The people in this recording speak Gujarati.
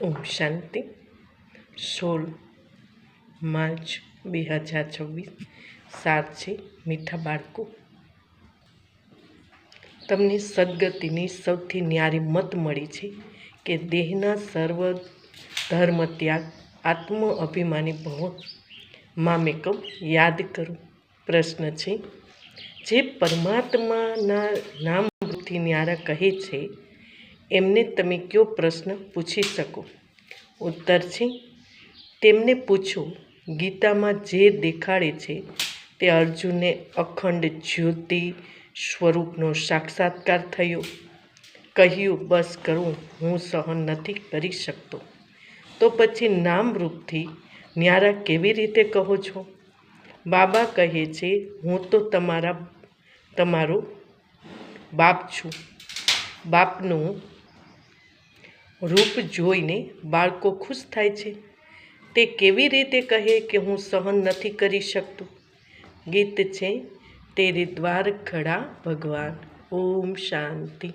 ઓમ શાંતિ. 16 માર્ચ 2026. સાર છે મીઠા બાળકો. તમને સદગતિની સૌથી ન્યારી મત મળી છે કે દેહના સર્વ ધર્મ ત્યાગ, આત્મ અભિમાની ભવ. મામેકમ યાદ કરો. પ્રશ્ન છે, જે પરમાત્માના નામથી ન્યારા કહે છે એમને તમે કયો પ્રશ્ન પૂછી શકો? ઉત્તર છે, તેમને પૂછો, ગીતામાં જે દેખાડે છે તે અર્જુનને અખંડ જ્યોતિ સ્વરૂપનો સાક્ષાત્કાર થયો. કહ્યું, બસ કરું, હું સહન નથી કરી શકતો. તો પછી નામરૂપથી ન્યારા કેવી રીતે કહો છો? બાબા કહે છે, હું તો તમારો બાપ છું. બાપનું રૂપ જોઈને બાળકો ખુશ થાય છે. તે કેવી રીતે કહે કે હું સહન નથી કરી શકતું? ગીત છે, તેરે દ્વાર ખડા ભગવાન. ઓમ શાંતિ.